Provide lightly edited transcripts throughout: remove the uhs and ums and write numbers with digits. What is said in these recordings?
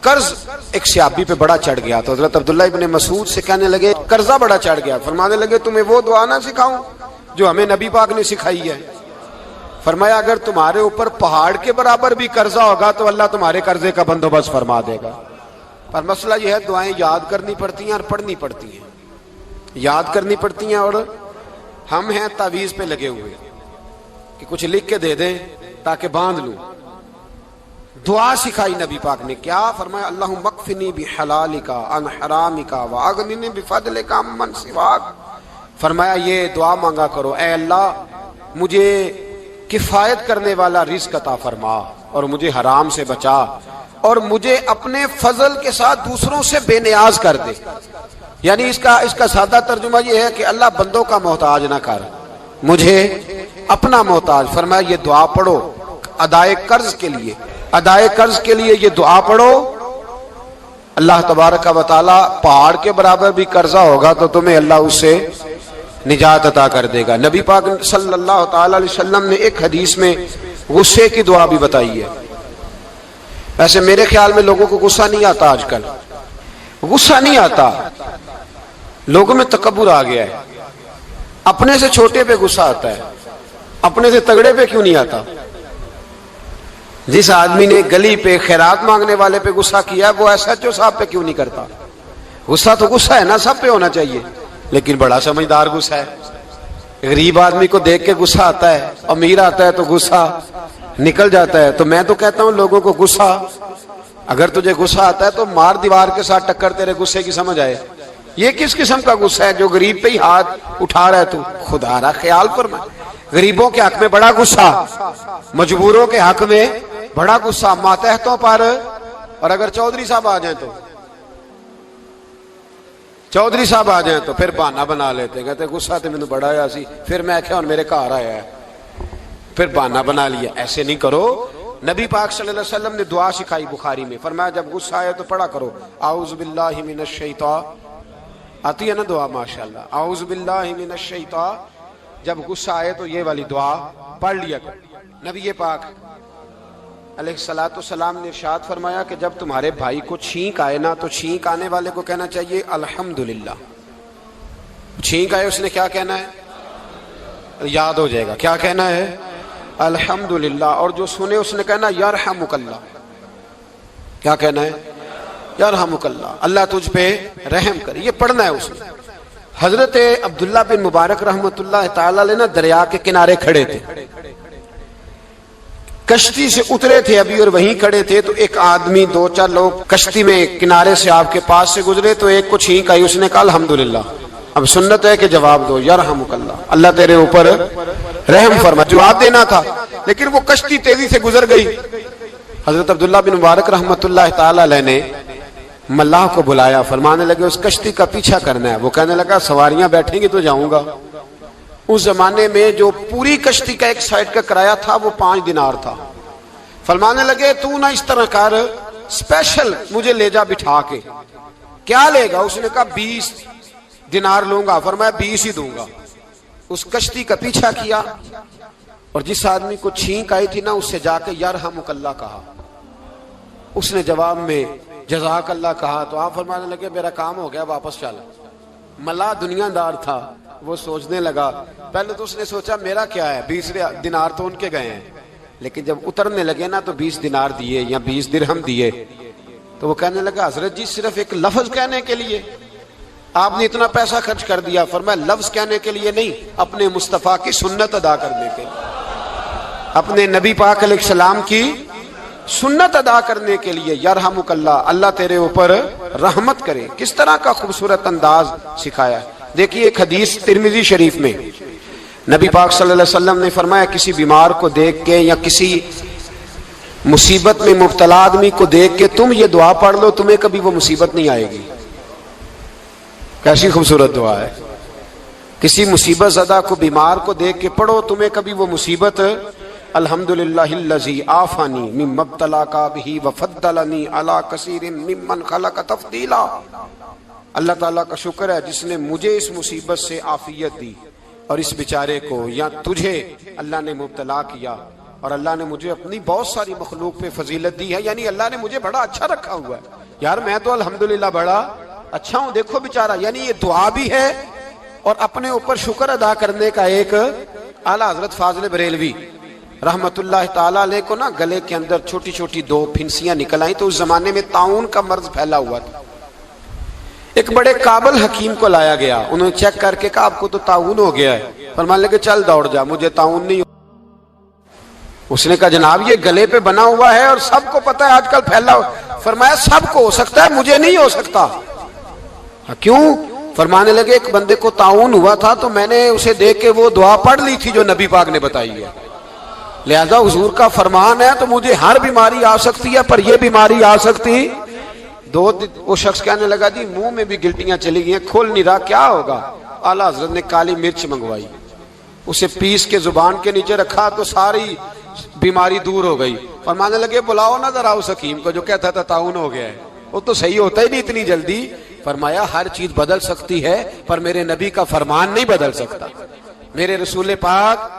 قرض ایک صحابی پہ بڑا چڑھ گیا تو حضرت عبداللہ ابن مسعود سے کہنے لگے قرضہ بڑا چڑھ گیا. فرمانے لگے تمہیں وہ دعا نہ سکھاؤں جو ہمیں نبی پاک نے سکھائی ہے. فرمایا اگر تمہارے اوپر پہاڑ کے برابر بھی قرضہ ہوگا تو اللہ تمہارے قرضے کا بندوبست فرما دے گا. پر مسئلہ یہ ہے دعائیں یاد کرنی پڑتی ہیں اور پڑھنی پڑتی ہیں. یاد کرنی پڑتی ہیں اور ہم ہیں تعویذ پہ لگے ہوئے کہ کچھ لکھ کے دے دیں تاکہ باندھ لوں. دعا سکھائی نبی پاک نے. کیا فرمایا؟ اللہم اکفنی بحلالک عن حرامک واغننی بفضلک عمن سواک. فرمایا یہ دعا مانگا کرو، اے اللہ مجھے کفایت کرنے والا رزق عطا فرما اور مجھے حرام سے بچا اور مجھے اپنے فضل کے ساتھ دوسروں سے بے نیاز کر دے. یعنی اس کا سادہ ترجمہ یہ ہے کہ اللہ بندوں کا محتاج نہ کر، مجھے اپنا محتاج. فرمایا یہ دعا پڑھو ادائے قرض کے لیے. ادائے قرض کے لیے یہ دعا پڑھو. اللہ تبارک و تعالی پہاڑ کے برابر بھی قرضہ ہوگا تو تمہیں اللہ اس سے نجات عطا کر دے گا. نبی پاک صلی اللہ تعالی علیہ وسلم نے ایک حدیث میں غصے کی دعا بھی بتائی ہے. ویسے میرے خیال میں لوگوں کو غصہ نہیں آتا، آج کل غصہ نہیں آتا، لوگوں میں تکبر آ گیا ہے. اپنے سے چھوٹے پہ غصہ آتا ہے، اپنے سے تگڑے پہ کیوں نہیں آتا؟ جس آدمی نے گلی پہ خیرات مانگنے والے پہ غصہ کیا وہ ایس ایچ او صاحب پہ کیوں نہیں کرتا؟ غصہ تو غصہ ہے نا، سب پہ ہونا چاہیے، لیکن بڑا سمجھدار غصہ ہے. غریب آدمی کو دیکھ کے غصہ آتا ہے، امیر آتا ہے تو غصہ نکل جاتا ہے. تو میں تو کہتا ہوں لوگوں کو غصہ، اگر تجھے غصہ آتا ہے تو مار دیوار کے ساتھ ٹکر تیرے غصے کی سمجھ آئے. یہ کس قسم کا غصہ ہے جو غریب پہ ہی ہاتھ اٹھا رہا ہے؟ تو خدا را خیال فرما. غریبوں کے حق میں بڑا غصہ، مجبوروں کے حق میں بڑا غصہ، ماتحتوں پر. اور اگر چودھری صاحب آ جائیں تو چودھری صاحب آ جائیں تو پھر بہانہ بنا لیتے، کہتے غصہ تو مینوں بڑا آیا سی، پھر میں کیا میرے گھر آیا ہے، پھر بہانہ بنا لیا. ایسے نہیں کرو. نبی پاک صلی اللہ علیہ وسلم نے دعا سکھائی بخاری میں. فرمایا جب غصہ آئے تو پڑھا کرو اعوذ باللہ من الشیطان. آتی ہے نا دعا ماشاءاللہ، اعوذ باللہ من الشیطان. جب غصہ آئے تو یہ والی دعا پڑھ لیا کرو. نبی پاک علیہ الصلوۃ والسلام نے ارشاد فرمایا کہ جب تمہارے بھائی کو چھینک آئے نا تو چھینک آنے والے کو کہنا چاہیے الحمدللہ. چھینک آئے اس نے کیا کہنا ہے؟ یاد ہو جائے گا کیا کہنا ہے؟ الحمدللہ. اور جو سنے اس نے کہنا یرحمک اللہ. کیا کہنا ہے؟ یرحمک اللہ، اللہ تجھ پہ رحم کرے. یہ پڑھنا ہے اس نے. حضرت عبداللہ بن مبارک رحمۃ اللہ تعالی علیہ نا دریا کے کنارے کھڑے تھے، کشتی سے اترے تھے ابھی اور وہیں کھڑے تھے. تو ایک آدمی، دو چار لوگ کشتی میں کنارے سے آپ کے پاس سے گزرے تو ایک کو چھینک آئی، اس نے کہا الحمدللہ. اب سنت ہے کہ جواب دو یرحمک اللہ، اللہ تیرے اوپر رحم فرما. جواب دینا تھا لیکن وہ کشتی تیزی سے گزر گئی. حضرت عبداللہ بن مبارک رحمۃ اللہ تعالی علیہ نے ملاح کو بلایا. فرمانے لگے اس کشتی کا پیچھا کرنا ہے. وہ کہنے لگا سواریاں بیٹھیں گی تو جاؤں گا. اس زمانے میں جو پوری کشتی کا ایک سائیڈ کا کرایہ تھا وہ 5 دینار تھا. فرمانے لگے تو نہ اس طرح کر، اسپیشل مجھے لے جا بٹھا کے. کیا لے گا؟ اس نے کہا 20 دینار لوں گا. فرمایا 20 ہی دوں گا. اس کشتی کا پیچھا کیا اور جس آدمی کو چھینک آئی تھی نا اس سے جا کے یرحمک اللہ کہا. اس نے جواب میں جزاک اللہ کہا. تو آپ فرمانے لگے میرا کام ہو گیا، واپس چل. ملا دنیا دار تھا، وہ سوچنے لگا. پہلے تو اس نے سوچا میرا کیا ہے، 20 دینار تو ان کے گئے ہیں. لیکن جب اترنے لگے نا تو 20 دینار دیے یا 20 درہم دیے. تو وہ کہنے لگا حضرت جی صرف ایک لفظ کہنے کے لیے آپ نے اتنا پیسہ خرچ کر دیا. فرمایا لفظ کہنے کے لیے نہیں، اپنے مصطفیٰ کی سنت ادا کرنے کے لیے، اپنے نبی پاک علیہ السلام کی سنت ادا کرنے کے لیے. یرحمک اللہ، اللہ تیرے اوپر رحمت کرے. کس طرح کا خوبصورت انداز سکھایا ہے. دیکھیے ایک حدیث ترمذی شریف میں نبی پاک صلی اللہ علیہ وسلم نے فرمایا کسی بیمار کو دیکھ کے یا کسی مصیبت میں مبتلا آدمی کو دیکھ کے تم یہ دعا پڑھ لو تمہیں کبھی وہ مصیبت نہیں آئے گی. کیسی خوبصورت دعا ہے. کسی مصیبت زدہ کو بیمار کو دیکھ کے پڑھو تمہیں کبھی وہ مصیبت الحمدللہ الذی عافانی مما ابتلاک بہ وفضلنی علی کثیر ممن خلق تفضیلا. اللہ تعالیٰ کا شکر ہے جس نے مجھے اس مصیبت سے عافیت دی اور اس بیچارے کو یا تجھے اللہ نے مبتلا کیا اور اللہ نے مجھے اپنی بہت ساری مخلوق پہ فضیلت دی ہے، یعنی اللہ نے مجھے بڑا اچھا رکھا ہوا ہے یار، میں تو الحمدللہ بڑا اچھا ہوں، دیکھو بیچارہ، یعنی یہ دعا بھی ہے اور اپنے اوپر شکر ادا کرنے کا ایک اعلیٰ حضرت فاضل بریلوی رحمت اللہ تعالی علیہ کو نا گلے کے اندر چھوٹی چھوٹی 2 پھنسیاں نکل آئیں، تو اس زمانے میں طاعون کا مرض پھیلا ہوا تھا، ایک بڑے قابل حکیم کو لایا گیا، انہوں نے چیک کر کے کہا آپ کو تو طاعون ہو گیا ہے، فرمانے لگے چل دوڑ جا، مجھے طاعون نہیں ہو۔ اس نے کہا جناب یہ گلے پہ بنا ہوا ہے اور سب کو پتہ ہے آج کل پھیلا ہوا، فرمایا سب کو ہو سکتا ہے مجھے نہیں ہو سکتا، کیوں؟ فرمانے لگے ایک بندے کو طاعون ہوا تھا تو میں نے اسے دیکھ کے وہ دعا پڑھ لی تھی جو نبی پاک نے بتائی ہے، لہذا حضور کا فرمان ہے تو مجھے ہر بیماری آ سکتی ہے پر یہ بیماری آ سکتی۔ وہ شخص کہنے لگا جی منہ میں بھی گلٹیاں چلی گئی ہیں، کھول نہیں رہا، کیا ہوگا؟ اعلیٰ حضرت نے کالی مرچ منگوائی، اسے پیس کے زبان کے نیچے رکھا تو ساری بیماری دور ہو گئی۔ فرمانے لگے بلاؤ نا ذرا اس حکیم کو جو کہتا تھا طاعون ہو گیا ہے، وہ تو صحیح ہوتا ہی نہیں اتنی جلدی۔ فرمایا ہر چیز بدل سکتی ہے پر میرے نبی کا فرمان نہیں بدل سکتا، میرے رسول پاک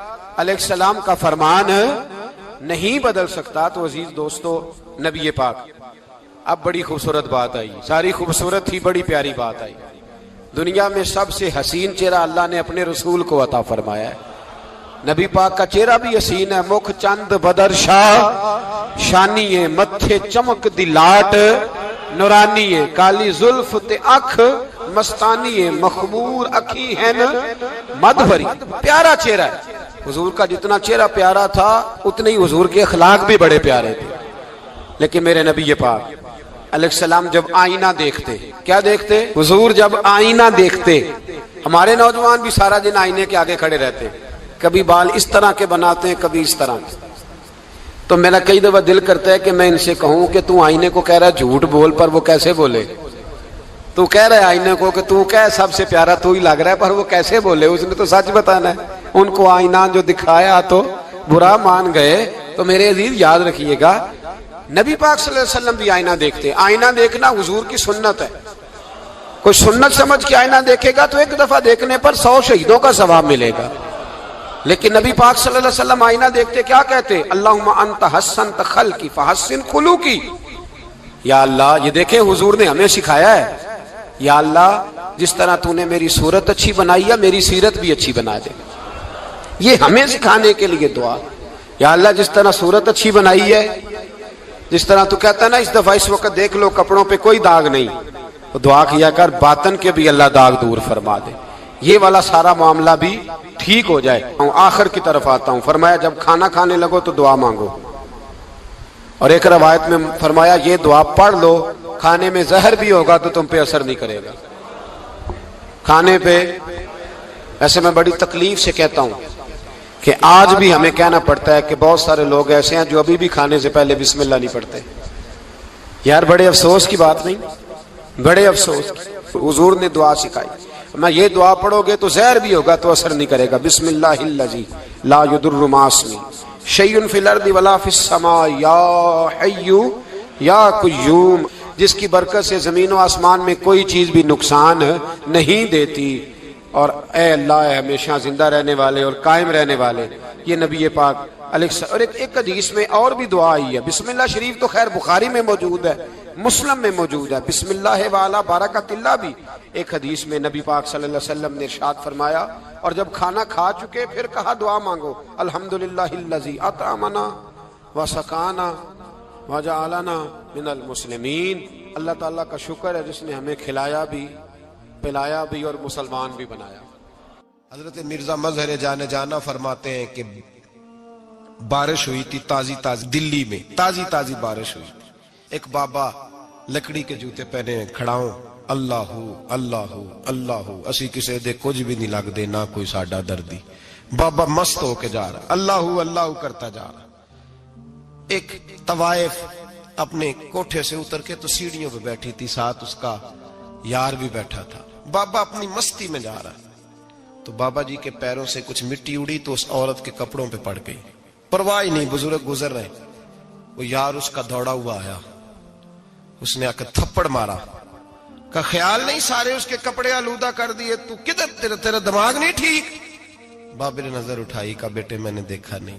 علیہ السلام کا فرمان نہیں بدل سکتا۔ تو عزیز دوستو، نبی پاک، اب بڑی خوبصورت بات آئی، ساری خوبصورت تھی، بڑی پیاری بات آئی، دنیا میں سب سے حسین چہرہ اللہ نے اپنے رسول کو عطا فرمایا ہے، نبی پاک کا چہرہ بھی حسین ہے، مکھ چند بدر شاہ شانی ہے، متھے چمک دی لاٹ نورانی ہے، کالی زلف تے اکھ مستانی ہے، مخمور اکھی ہے مد بھری، پیارا چہرہ ہے۔ حضور کا جتنا چہرہ پیارا تھا اتنے ہی حضور کے اخلاق بھی بڑے پیارے تھے، لیکن میرے نبی پاک علیہ السلام جب آئینہ دیکھتے، کیا دیکھتے؟ حضور جب آئینہ دیکھتے، ہمارے نوجوان بھی سارا دن آئینے کے آگے کھڑے رہتے، کبھی بال اس طرح کے بناتے ہیں کبھی اس طرح، تو میرا کئی دفعہ دل کرتا ہے کہ میں ان سے کہوں کہ تو آئینے کو کہہ رہا ہے جھوٹ بول، پر وہ کیسے بولے؟ تو کہہ رہا ہے آئینے کو کہ تو کہہ سب سے پیارا تو ہی لگ رہا ہے، پر وہ کیسے بولے؟ اس نے تو سچ بتانا ہے۔ ان کو آئینہ جو دکھایا تو برا مان گئے۔ تو میرے عزیز یاد رکھیے گا، نبی پاک صلی اللہ علیہ وسلم بھی آئینہ دیکھتے، آئینہ دیکھنا حضور کی سنت ہے، کوئی سنت سمجھ کے آئینہ دیکھے گا تو ایک دفعہ دیکھنے پر 100 شہیدوں کا ثواب ملے گا، لیکن نبی پاک صلی اللہ علیہ وسلم آئینہ دیکھتے کیا کہتے؟ اللہم انت حسنت خلقی فحسن خلوقی، یا اللہ، یہ دیکھیں حضور نے ہمیں سکھایا ہے، یا اللہ جس طرح تو نے میری صورت اچھی بنائی ہے میری سیرت بھی اچھی بنا دے، یہ ہمیں سکھانے کے لیے دعا، یا اللہ جس طرح صورت اچھی بنائی ہے، جس طرح تو کہتا ہے نا اس دفعہ اس وقت دیکھ لو کپڑوں پہ کوئی داغ نہیں، تو دعا کیا کر باطن کے بھی اللہ داغ دور فرما دے، یہ والا سارا معاملہ بھی ٹھیک ہو جائے۔ آخر کی طرف آتا ہوں، فرمایا جب کھانا کھانے لگو تو دعا مانگو، اور ایک روایت میں فرمایا یہ دعا پڑھ لو، کھانے میں زہر بھی ہوگا تو تم پہ اثر نہیں کرے گا، کھانے پہ۔ ایسے میں بڑی تکلیف سے کہتا ہوں کہ آج بھی ہمیں کہنا پڑتا ہے کہ بہت سارے لوگ ایسے ہیں جو ابھی بھی کھانے سے پہلے بسم اللہ نہیں پڑھتے، یار بڑے افسوس کی بات نہیں؟ بڑے افسوس کی۔ حضور نے دعا سکھائی، میں یہ دعا پڑھو گے تو زہر بھی ہوگا تو اثر نہیں کرے گا، بسم اللہ الذی لا یضر مع اسمہ شیء فی الارض ولا فی السماء یا حی یا قیوم، جس کی برکت سے زمین و آسمان میں کوئی چیز بھی نقصان نہیں دیتی، اور اے اللہ اے ہمیشہ زندہ رہنے والے اور قائم رہنے والے، یہ نبی پاک علیہ السلام۔ اور ایک حدیث میں اور بھی دعا آئی ہے، بسم اللہ شریف تو خیر بخاری میں موجود ہے، مسلم میں موجود ہے، بسم اللہ وعلی برکت اللہ بھی ایک حدیث میں نبی پاک صلی اللہ علیہ وسلم نے ارشاد فرمایا، اور جب کھانا کھا چکے پھر کہا دعا مانگو، الحمدللہ الذی اطعمنا وسقانا وجعلنا من المسلمین، اللہ تعالیٰ کا شکر ہے جس نے ہمیں کھلایا بھی پلایا بھی اور مسلمان بھی بنایا۔ حضرت مرزا مظہر جانے جانا فرماتے ہیں کہ بارش ہوئی تھی تازی تازی، دلی میں تازی تازی بارش ہوئی تھی، ایک بابا لکڑی کے جوتے پہنے کھڑا ہوں، اللہ اللہ اللہ، اسی کسے دے کچھ بھی نہیں لگ دے نہ کوئی ساڈا دردی، بابا مست ہو کے جا رہا، اللہ اللہ کرتا جا رہا۔ ایک طوائف اپنے کوٹھے سے اتر کے تو سیڑھیوں پہ بیٹھی تھی، ساتھ اس کا یار بھی بیٹھا تھا، بابا اپنی مستی میں جا رہا، تو بابا جی کے پیروں سے کچھ مٹی اڑی تو اس عورت کے کپڑوں پہ پڑ گئی، پرواہ نہیں، بزرگ گزر رہے، وہ یار اس کا دوڑا ہوا آیا، اس نے آ کے تھپڑ مارا، کا خیال نہیں سارے اس کے کپڑے آلودہ کر دیے، تو کدھر تیرا دماغ نہیں ٹھیک؟ بابے نے نظر اٹھائی، کہا بیٹے میں نے دیکھا نہیں،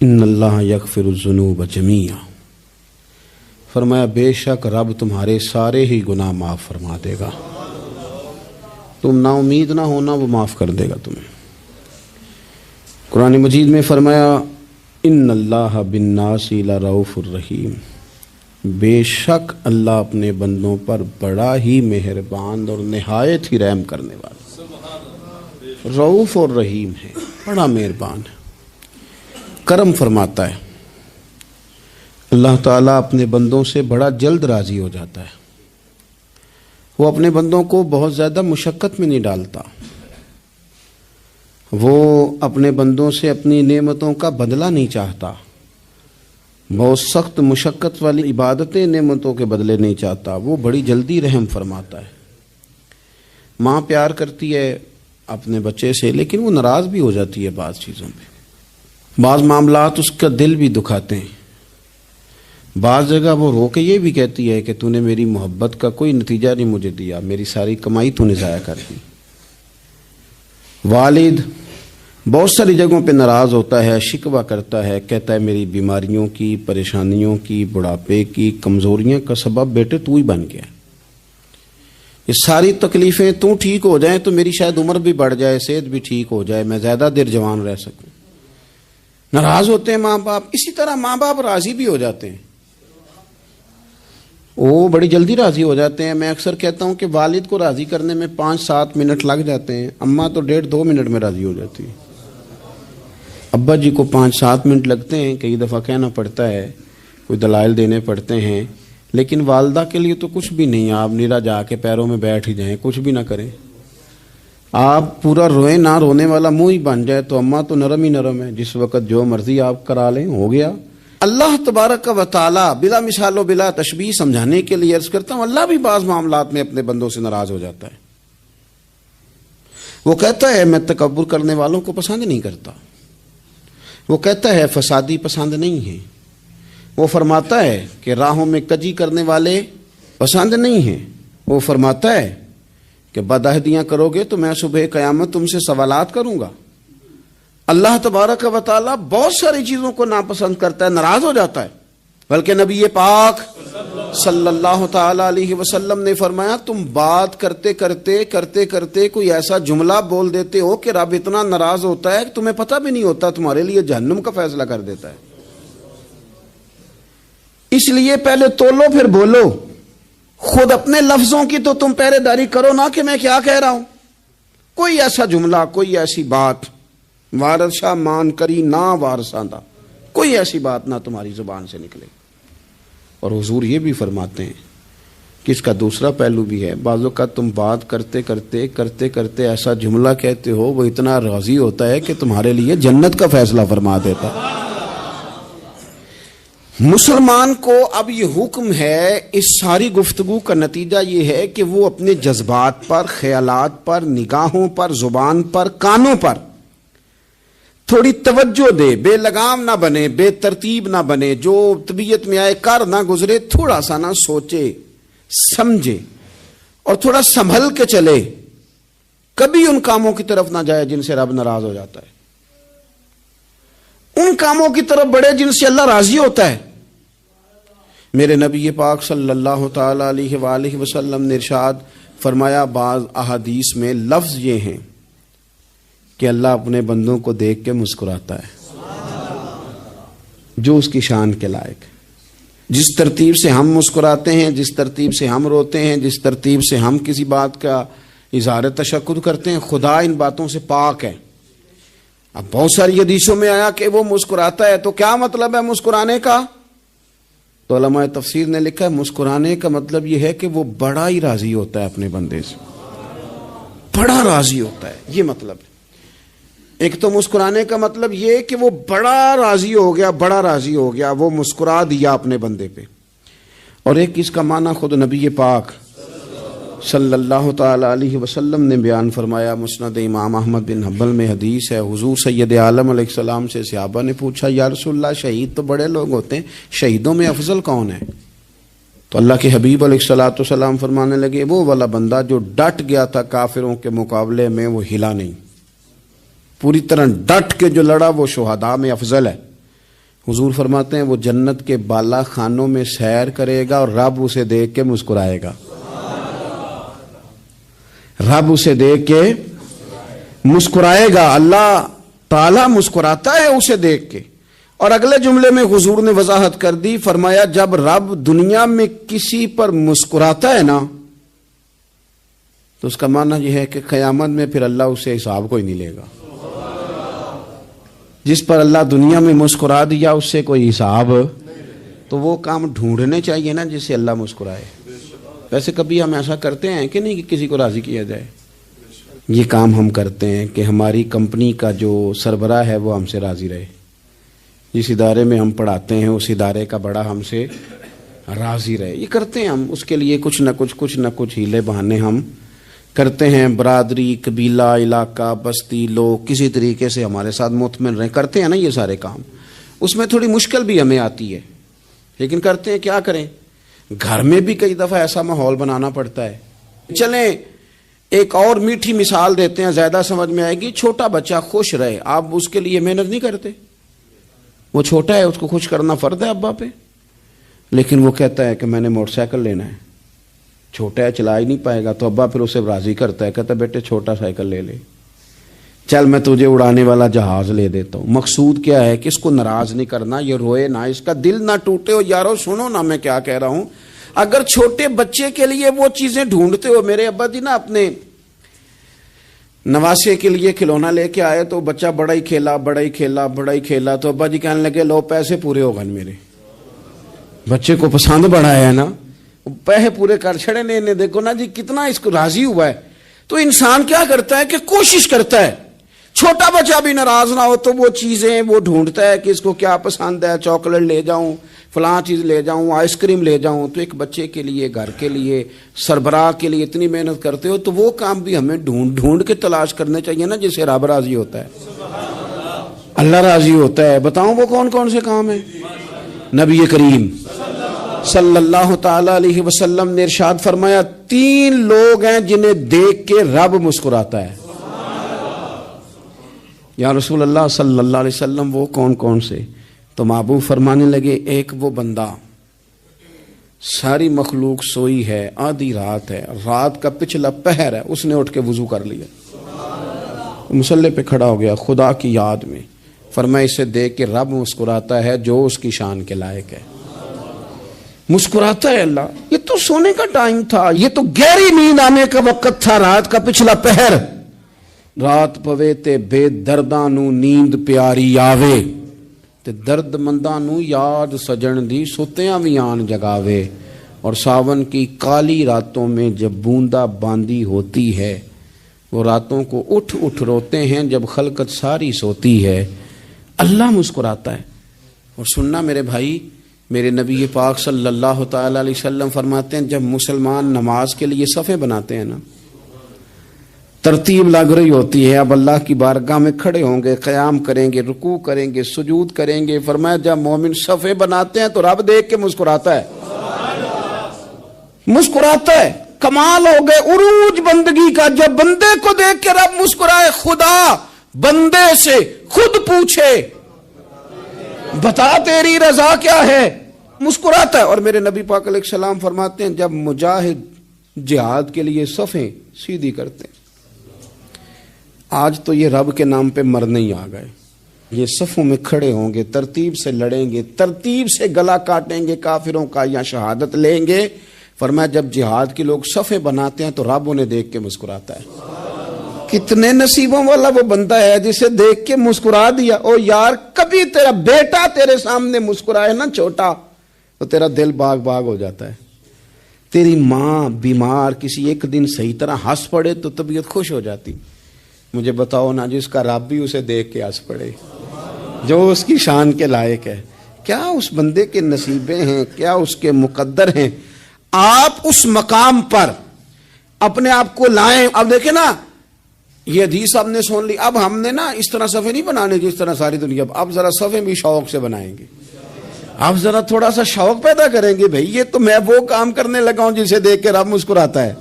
ان اللہ یغفر الذنوب جمیعا، فرمایا بے شک رب تمہارے سارے ہی گناہ معاف فرما دے گا، تم نا امید نہ ہونا، وہ معاف کر دے گا تمہیں۔ قرآن مجید میں فرمایا ان اللہ بالناس لرؤوف الرحیم، بے شک اللہ اپنے بندوں پر بڑا ہی مہربان اور نہایت ہی رحم کرنے والا، رؤوف اور رحیم ہے، بڑا مہربان ہے، کرم فرماتا ہے۔ اللہ تعالیٰ اپنے بندوں سے بڑا جلد راضی ہو جاتا ہے، وہ اپنے بندوں کو بہت زیادہ مشقت میں نہیں ڈالتا، وہ اپنے بندوں سے اپنی نعمتوں کا بدلہ نہیں چاہتا، بہت سخت مشقت والی عبادتیں نعمتوں کے بدلے نہیں چاہتا، وہ بڑی جلدی رحم فرماتا ہے۔ ماں پیار کرتی ہے اپنے بچے سے، لیکن وہ ناراض بھی ہو جاتی ہے بعض چیزوں پہ، بعض معاملات اس کا دل بھی دکھاتے ہیں، بعض جگہ وہ رو کے یہ بھی کہتی ہے کہ تو نے میری محبت کا کوئی نتیجہ نہیں مجھے دیا، میری ساری کمائی تو نے ضائع کر دی۔ والد بہت ساری جگہوں پہ ناراض ہوتا ہے، شکوہ کرتا ہے، کہتا ہے میری بیماریوں کی، پریشانیوں کی، بڑھاپے کی، کمزوریاں کا سبب بیٹے تو ہی بن گیا، یہ ساری تکلیفیں تو ٹھیک ہو جائیں تو میری شاید عمر بھی بڑھ جائے، صحت بھی ٹھیک ہو جائے، میں زیادہ دیر جوان رہ سکوں۔ ناراض ہوتے ہیں ماں باپ، اسی طرح ماں باپ راضی بھی ہو جاتے ہیں، وہ بڑی جلدی راضی ہو جاتے ہیں۔ میں اکثر کہتا ہوں کہ والد کو راضی کرنے میں 5-7 منٹ لگ جاتے ہیں، اماں تو 1.5-2 منٹ میں راضی ہو جاتی ہے، ابا جی کو 5-7 منٹ لگتے ہیں، کئی دفعہ کہنا پڑتا ہے، کوئی دلائل دینے پڑتے ہیں، لیکن والدہ کے لیے تو کچھ بھی نہیں، آپ نیرا جا کے پیروں میں بیٹھ ہی جائیں، کچھ بھی نہ کریں، آپ پورا روئیں نہ، رونے والا منہ ہی بن جائے تو اماں تو نرم ہی نرم ہے، جس وقت جو مرضی آپ کرا لیں ہو گیا۔ اللہ تبارک و تعالی بلا مثال و بلا تشبیہ سمجھانے کے لیے عرض کرتا ہوں، اللہ بھی بعض معاملات میں اپنے بندوں سے ناراض ہو جاتا ہے، وہ کہتا ہے میں تکبر کرنے والوں کو پسند نہیں کرتا، وہ کہتا ہے فسادی پسند نہیں ہیں، وہ فرماتا ہے کہ راہوں میں کجی کرنے والے پسند نہیں ہیں، وہ فرماتا ہے کہ بدعہدیاں کرو گے تو میں صبح قیامت تم سے سوالات کروں گا۔ اللہ تبارک و تعالیٰ بہت ساری چیزوں کو ناپسند کرتا ہے، ناراض ہو جاتا ہے، بلکہ نبی پاک صلی اللہ تعالی علیہ وسلم نے فرمایا تم بات کرتے کرتے کوئی ایسا جملہ بول دیتے ہو کہ رب اتنا ناراض ہوتا ہے کہ تمہیں پتہ بھی نہیں ہوتا، تمہارے لیے جہنم کا فیصلہ کر دیتا ہے۔ اس لیے پہلے تولو پھر بولو، خود اپنے لفظوں کی تو تم پہرے داری کرو نا کہ میں کیا کہہ رہا ہوں، کوئی ایسا جملہ، کوئی ایسی بات وارث شاہ مان کری نہ وارثاں دا، کوئی ایسی بات نہ تمہاری زبان سے نکلے۔ اور حضور یہ بھی فرماتے ہیں کہ اس کا دوسرا پہلو بھی ہے، بعض اوقات تم بات کرتے ایسا جملہ کہتے ہو وہ اتنا راضی ہوتا ہے کہ تمہارے لیے جنت کا فیصلہ فرما دیتا۔ مسلمان کو اب یہ حکم ہے، اس ساری گفتگو کا نتیجہ یہ ہے کہ وہ اپنے جذبات پر، خیالات پر، نگاہوں پر، زبان پر، کانوں پر تھوڑی توجہ دے، بے لگام نہ بنے، بے ترتیب نہ بنے، جو طبیعت میں آئے کر نہ گزرے، تھوڑا سا نہ سوچے سمجھے اور تھوڑا سنبھل کے چلے، کبھی ان کاموں کی طرف نہ جائے جن سے رب ناراض ہو جاتا ہے، ان کاموں کی طرف بڑھے جن سے اللہ راضی ہوتا ہے۔ میرے نبی پاک صلی اللہ تعالی علیہ وآلہ وسلم نے ارشاد فرمایا، بعض احادیث میں لفظ یہ ہیں کہ اللہ اپنے بندوں کو دیکھ کے مسکراتا ہے جو اس کی شان کے لائق، جس ترتیب سے ہم مسکراتے ہیں، جس ترتیب سے ہم روتے ہیں، جس ترتیب سے ہم کسی بات کا اظہار تشکر کرتے ہیں، خدا ان باتوں سے پاک ہے۔ اب بہت ساری حدیثوں میں آیا کہ وہ مسکراتا ہے، تو کیا مطلب ہے مسکرانے کا؟ تو علماء تفسیر نے لکھا ہے مسکرانے کا مطلب یہ ہے کہ وہ بڑا ہی راضی ہوتا ہے اپنے بندے سے، بڑا راضی ہوتا ہے، یہ مطلب ہے۔ ایک تو مسکرانے کا مطلب یہ کہ وہ بڑا راضی ہو گیا، بڑا راضی ہو گیا، وہ مسکرا دیا اپنے بندے پہ، اور ایک اس کا معنی خود نبی پاک صلی اللہ تعالی علیہ وسلم نے بیان فرمایا۔ مسند امام احمد بن حنبل میں حدیث ہے، حضور سید عالم علیہ السلام سے صحابہ نے پوچھا یا رسول اللہ شہید تو بڑے لوگ ہوتے ہیں، شہیدوں میں افضل کون ہے؟ تو اللہ کے حبیب علیہ الصلوۃ والسلام فرمانے لگے وہ والا بندہ جو ڈٹ گیا تھا کافروں کے مقابلے میں، وہ ہلا نہیں، پوری طرح ڈٹ کے جو لڑا وہ شہداء میں افضل ہے۔ حضور فرماتے ہیں وہ جنت کے بالا خانوں میں سیر کرے گا اور رب اسے دیکھ کے مسکرائے گا. رب اسے دیکھ کے مسکرائے گا. اللہ تعالیٰ مسکراتا ہے اسے دیکھ کے. اور اگلے جملے میں حضور نے وضاحت کر دی, فرمایا جب رب دنیا میں کسی پر مسکراتا ہے نا تو اس کا معنی یہ ہے کہ قیامت میں پھر اللہ اسے حساب کوئی نہیں لے گا. جس پر اللہ دنیا میں مسکرا دیا اس سے کوئی حساب, تو وہ کام ڈھونڈنے چاہیے نا جس سے اللہ مسکرائے. ویسے کبھی ہم ایسا کرتے ہیں کہ نہیں کہ کسی کو راضی کیا جائے؟ یہ کام ہم کرتے ہیں کہ ہماری کمپنی کا جو سربراہ ہے وہ ہم سے راضی رہے. جس ادارے میں ہم پڑھاتے ہیں اس ادارے کا بڑا ہم سے راضی رہے. یہ کرتے ہیں ہم, اس کے لیے کچھ نہ کچھ ہیلے بہانے ہم کرتے ہیں. برادری, قبیلہ, علاقہ, بستی, لوگ کسی طریقے سے ہمارے ساتھ مطمئن رہیں, کرتے ہیں نا یہ سارے کام. اس میں تھوڑی مشکل بھی ہمیں آتی ہے لیکن کرتے ہیں. کیا کریں, گھر میں بھی کئی دفعہ ایسا ماحول بنانا پڑتا ہے. چلیں ایک اور میٹھی مثال دیتے ہیں, زیادہ سمجھ میں آئے گی. چھوٹا بچہ خوش رہے, آپ اس کے لیے محنت نہیں کرتے. وہ چھوٹا ہے, اس کو خوش کرنا فرض ہے ابا پہ, لیکن وہ کہتا ہے کہ میں نے موٹر سائیکل لینا ہے. چھوٹا ہے, چلا ہی نہیں پائے گا, تو ابا پھر اسے راضی کرتا ہے, کہتا ہے بیٹے چھوٹا سائیکل لے لے, چل میں تجھے اڑانے والا جہاز لے دیتا ہوں. مقصود کیا ہے کہ اس کو ناراض نہیں کرنا, یہ روئے نہ, اس کا دل نہ ٹوٹے. ہو یارو سنو نا میں کیا کہہ رہا ہوں. اگر چھوٹے بچے کے لیے وہ چیزیں ڈھونڈتے ہو, میرے ابا جی نا اپنے نواسے کے لیے کھلونا لے کے آئے تو بچہ بڑا ہی کھیلا, تو ابا جی کہنے لگے لو پیسے پورے ہو گئے میرے. بچے کو پسند بڑا ہے نا, پیسے پورے کر چھڑے نے, دیکھو نا جی کتنا اس کو راضی ہوا ہے. تو انسان کیا کرتا ہے کہ کوشش کرتا ہے, چھوٹا بچہ بھی ناراض نہ ہو تو وہ چیزیں وہ ڈھونڈتا ہے کہ اس کو کیا پسند ہے. چاکلیٹ لے جاؤں, فلاں چیز لے جاؤں, آئس کریم لے جاؤں. تو ایک بچے کے لیے, گھر کے لیے, سربراہ کے لیے اتنی محنت کرتے ہو, تو وہ کام بھی ہمیں ڈھونڈ کے تلاش کرنے چاہیے نا جس سے رب راضی ہوتا ہے, اللہ راضی ہوتا ہے. بتاؤں وہ کون کون سے کام ہیں؟ نبی کریم صلی اللہ تعالی علیہ وسلم نے ارشاد فرمایا 3 لوگ ہیں جنہیں دیکھ کے رب مسکراتا ہے. یا رسول اللہ صلی اللہ علیہ وسلم وہ کون کون سے؟ تو محبوب فرمانے لگے, ایک وہ بندہ ساری مخلوق سوئی ہے, آدھی رات ہے, رات کا پچھلا پہر ہے, اس نے اٹھ کے وضو کر لیا, مصلی پہ کھڑا ہو گیا خدا کی یاد میں. فرمایا اسے دیکھ کے رب مسکراتا ہے جو اس کی شان کے لائق ہے. مسکراتا ہے اللہ. یہ تو سونے کا ٹائم تھا, یہ تو گہری نیند آنے کا وقت تھا, رات کا پچھلا پہر. رات پوے تے بے درداں نو نیند پیاری آوے, تے درد منداں نو یاد سجن دی ستیاں وی آن جگاوے. اور ساون کی کالی راتوں میں جب بوندا باندی ہوتی ہے, وہ راتوں کو اٹھ اٹھ روتے ہیں جب خلقت ساری سوتی ہے. اللہ مسکراتا ہے. اور سننا میرے بھائی, میرے نبی پاک صلی اللہ تعالی علیہ وسلم فرماتے ہیں جب مسلمان نماز کے لیے صفیں بناتے ہیں نا, ترتیب لگ رہی ہوتی ہے, اب اللہ کی بارگاہ میں کھڑے ہوں گے, قیام کریں گے, رکوع کریں گے, سجود کریں گے. فرمایا جب مومن صفیں بناتے ہیں تو رب دیکھ کے مسکراتا ہے, مسکراتا ہے. کمال ہو گئے عروج بندگی کا, جب بندے کو دیکھ کے رب مسکرائے. خدا بندے سے خود پوچھے بتا تیری رضا کیا ہے, مسکراتا ہے. اور میرے نبی پاک علیہ السلام فرماتے ہیں جب مجاہد جہاد کے لیے صفیں سیدھی کرتے ہیں, آج تو یہ رب کے نام پہ مرنے ہی آ گئے, یہ صفوں میں کھڑے ہوں گے, ترتیب سے لڑیں گے, ترتیب سے گلا کاٹیں گے کافروں کا یا شہادت لیں گے. فرمایا جب جہاد کے لوگ صفیں بناتے ہیں تو رب انہیں دیکھ کے مسکراتا ہے. کتنے نصیبوں والا وہ بندہ ہے جسے دیکھ کے مسکرا دیا. او یار کبھی تیرا بیٹا تیرے سامنے مسکرائے نا چھوٹا, تو تیرا دل باغ باغ ہو جاتا ہے. تیری ماں بیمار کسی ایک دن صحیح طرح ہنس پڑے تو طبیعت خوش ہو جاتی. مجھے بتاؤ نا جس کا رب بھی اسے دیکھ کے ہنس پڑے, جو اس کی شان کے لائق ہے, کیا اس بندے کے نصیبیں ہیں, کیا اس کے مقدر ہیں. آپ اس مقام پر اپنے آپ کو لائیں. اب دیکھیں نا یہ حدیث آپ نے سن لی, اب ہم نے نا اس طرح صفحے نہیں بنانے جس طرح ساری دنیا, اب ذرا صفحے بھی شوق سے بنائیں گے. اب ذرا تھوڑا سا شوق پیدا کریں گے, بھئی یہ تو میں وہ کام کرنے لگا ہوں جسے دیکھ کے رب مسکراتا ہے.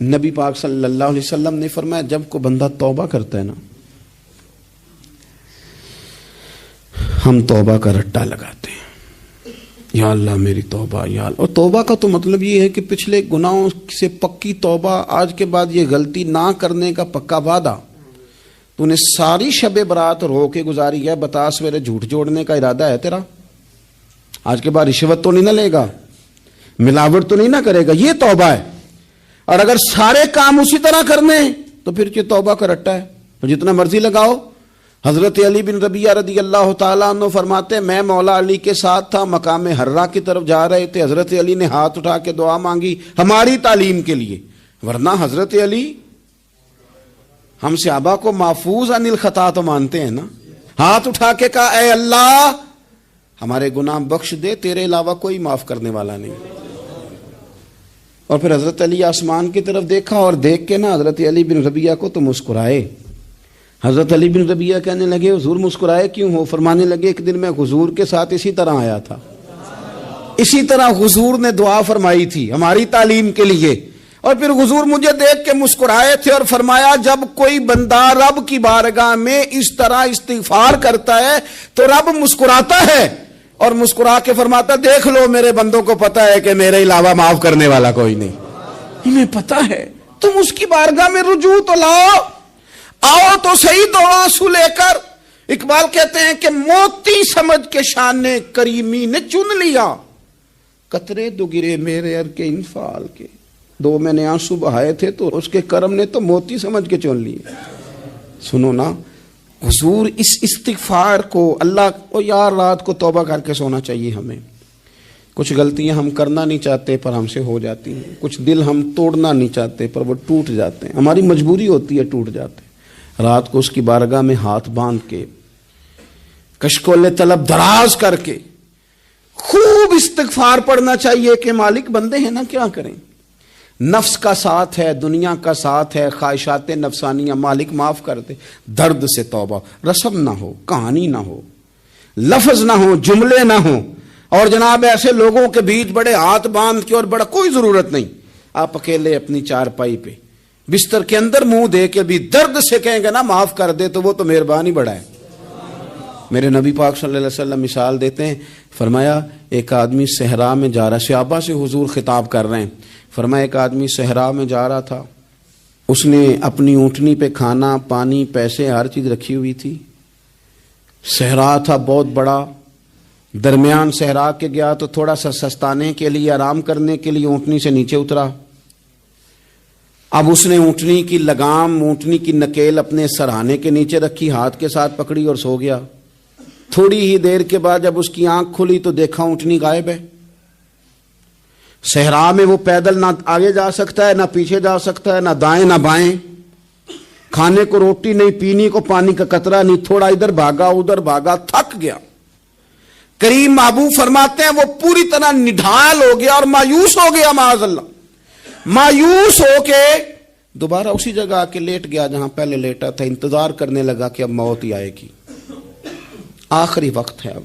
نبی پاک صلی اللہ علیہ وسلم نے فرمایا جب کو بندہ توبہ کرتا ہے نا, ہم توبہ کا رٹا لگاتے ہیں، یا اللہ میری توبہ، یا اللہ. اور توبہ کا تو مطلب یہ ہے کہ پچھلے گناہوں سے پکی توبہ، آج کے بعد یہ غلطی نہ کرنے کا پکا وعدہ. تو نے ساری شب برات رو کے گزاری ہے، بتا سویرے جھوٹ جوڑنے کا ارادہ ہے تیرا؟ آج کے بعد رشوت تو نہیں نہ لے گا، ملاوٹ تو نہیں نہ کرے گا، یہ توبہ ہے. اور اگر سارے کام اسی طرح کرنے تو پھر یہ توبہ کا رٹا ہے، تو جتنا مرضی لگاؤ. حضرت علی بن ربیعہ رضی اللہ تعالیٰ عنہ فرماتے ہیں میں مولا علی کے ساتھ تھا، مقام حرہ کی طرف جا رہے تھے، حضرت علی نے ہاتھ اٹھا کے دعا مانگی ہماری تعلیم کے لیے، ورنہ حضرت علی ہم صحابہ کو محفوظ عن الخطا تو مانتے ہیں نا. ہاتھ اٹھا کے کہا اے اللہ ہمارے گناہ بخش دے، تیرے علاوہ کوئی معاف کرنے والا نہیں. اور پھر حضرت علی آسمان کی طرف دیکھا اور دیکھ کے نا حضرت علی بن ربیعہ کو تو مسکرائے. حضرت علی بن ربیعہ کہنے لگے حضور مسکرائے کیوں ہو؟ فرمانے لگے ایک دن میں حضور کے ساتھ اسی طرح آیا تھا، اسی طرح حضور نے دعا فرمائی تھی ہماری تعلیم کے لیے، اور پھر حضور مجھے دیکھ کے مسکرائے تھے اور فرمایا جب کوئی بندہ رب کی بارگاہ میں اس طرح استغفار کرتا ہے تو رب مسکراتا ہے اور مسکرا کے فرماتا دیکھ لو میرے بندوں کو پتا ہے کہ میرے علاوہ معاف کرنے والا کوئی نہیں. انہیں پتا ہے، تم اس کی بارگاہ میں رجوع تو لاؤ، آؤ تو صحیح دو آنسو لے کر. اقبال کہتے ہیں کہ موتی سمجھ کے شان کریمی نے چن لیا، قطرے دو گرے میرے ار کے انفال کے. دو میں نے آنسو بہائے تھے تو اس کے کرم نے تو موتی سمجھ کے چن لیے. سنو نا حضور اس استغفار کو اللہ کو یار رات کو توبہ کر کے سونا چاہیے. ہمیں کچھ غلطیاں ہم کرنا نہیں چاہتے پر ہم سے ہو جاتی ہیں، کچھ دل ہم توڑنا نہیں چاہتے پر وہ ٹوٹ جاتے ہیں، ہماری مجبوری ہوتی ہے ٹوٹ جاتے ہیں. رات کو اس کی بارگاہ میں ہاتھ باندھ کے کشکول طلب دراز کر کے خوب استغفار پڑھنا چاہیے کہ مالک بندے ہیں نا کیا کریں، نفس کا ساتھ ہے، دنیا کا ساتھ ہے، خواہشات نفسانیہ، مالک معاف کر دے. درد سے توبہ، رسم نہ ہو، کہانی نہ ہو، لفظ نہ ہو، جملے نہ ہو. اور جناب ایسے لوگوں کے بیچ بڑے ہاتھ باندھ کے اور بڑا کوئی ضرورت نہیں، آپ اکیلے اپنی چارپائی پہ بستر کے اندر منہ دے کے بھی درد سے کہیں گے نا معاف کر دے تو وہ تو مہربانی بڑا ہے. میرے نبی پاک صلی اللہ علیہ وسلم مثال دیتے ہیں، فرمایا ایک آدمی صحرا میں جا رہا، صحابہ سے حضور خطاب کر رہے ہیں، فرمایا ایک آدمی صحرا میں جا رہا تھا، اس نے اپنی اونٹنی پہ کھانا پانی پیسے ہر چیز رکھی ہوئی تھی. صحرا تھا بہت بڑا، درمیان صحرا کے گیا تو تھوڑا سا سستانے کے لیے آرام کرنے کے لیے اونٹنی سے نیچے اترا. اب اس نے اونٹنی کی لگام، اونٹنی کی نکیل اپنے سرہانے کے نیچے رکھی، ہاتھ کے ساتھ پکڑی اور سو گیا. تھوڑی ہی دیر کے بعد جب اس کی آنکھ کھلی تو دیکھا اونٹنی غائب ہے. صحرا میں وہ پیدل نہ آگے جا سکتا ہے، نہ پیچھے جا سکتا ہے، نہ دائیں نہ بائیں، کھانے کو روٹی نہیں، پینے کو پانی کا قطرہ نہیں، تھوڑا ادھر بھاگا ادھر بھاگا، تھک گیا. کریم محبوب فرماتے ہیں وہ پوری طرح نڈھال ہو گیا اور مایوس ہو گیا، معاذ اللہ. مایوس ہو کے دوبارہ اسی جگہ آ کے لیٹ گیا جہاں پہلے لیٹا تھا. انتظار کرنے لگا کہ اب موت ہی آئے گی، آخری وقت ہے، اب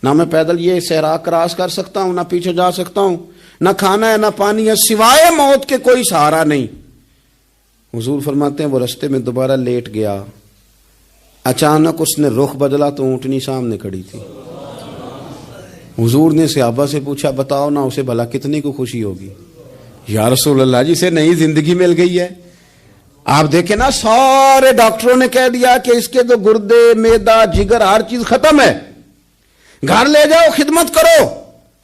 نہ میں پیدل یہ صحرا کراس کر سکتا ہوں، نہ پیچھے جا سکتا ہوں، نہ کھانا ہے نہ پانی ہے، سوائے موت کے کوئی سہارا نہیں. حضور فرماتے ہیں وہ رستے میں دوبارہ لیٹ گیا. اچانک اس نے رخ بدلا تو اونٹنی سامنے کھڑی تھی. حضور نے صحابہ سے پوچھا بتاؤ نا اسے بھلا کتنی کو خوشی ہوگی؟ یا رسول اللہ جسے نئی زندگی مل گئی ہے. آپ دیکھیں نا سارے ڈاکٹروں نے کہہ دیا کہ اس کے تو گردے میدا جگر ہر چیز ختم ہے، گھر لے جاؤ خدمت کرو،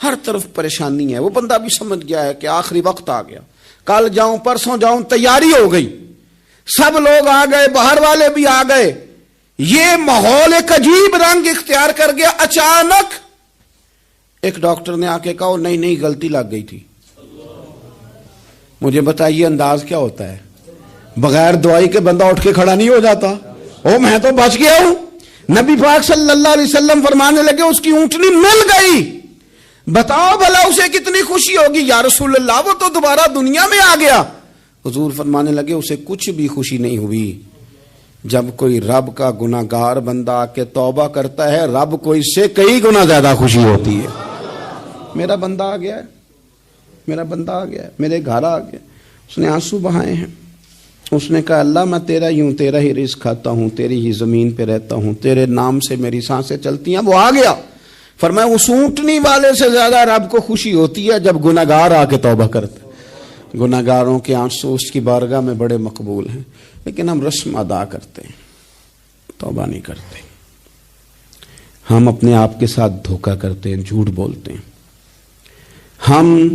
ہر طرف پریشانی ہے. وہ بندہ بھی سمجھ گیا ہے کہ آخری وقت آ گیا، کل جاؤں پرسوں جاؤں، تیاری ہو گئی، سب لوگ آ گئے، باہر والے بھی آ گئے. یہ ماحول ایک عجیب رنگ اختیار کر گیا. اچانک ایک ڈاکٹر نے آ کے کہا نہیں غلطی لگ گئی تھی. مجھے بتائیے انداز کیا ہوتا ہے؟ بغیر دوائی کے بندہ اٹھ کے کھڑا نہیں ہو جاتا. او میں تو بچ گیا ہوں. نبی پاک صلی اللہ علیہ وسلم فرمانے لگے اس کی اونٹنی مل گئی، بتاؤ بھلا اسے کتنی خوشی ہوگی. یا رسول اللہ وہ تو دوبارہ دنیا میں آ گیا. حضور فرمانے لگے اسے کچھ بھی خوشی نہیں ہوئی. جب کوئی رب کا گناہگار بندہ آ کے توبہ کرتا ہے، رب کو اس سے کئی گنا زیادہ خوشی ہوتی ہے. میرا بندہ آ گیا ہے، میرا بندہ آ گیا ہے، میرے گھر آ گیا. اس نے آنسو بہائے ہیں اس نے کہا اللہ میں تیرا ہی ہوں، تیرا ہی رزق کھاتا ہوں، تیری ہی زمین پہ رہتا ہوں، تیرے نام سے میری سانسیں چلتی ہیں. وہ آ گیا. فرمایا اس اونٹنی والے سے زیادہ رب کو خوشی ہوتی ہے جب گناہگار آ کے توبہ کرتے. گناہگاروں کے آنسو اس کی بارگاہ میں بڑے مقبول ہیں، لیکن ہم رسم ادا کرتے ہیں، توبہ نہیں کرتے. ہم اپنے آپ کے ساتھ دھوکہ کرتے ہیں، جھوٹ بولتے ہیں. ہم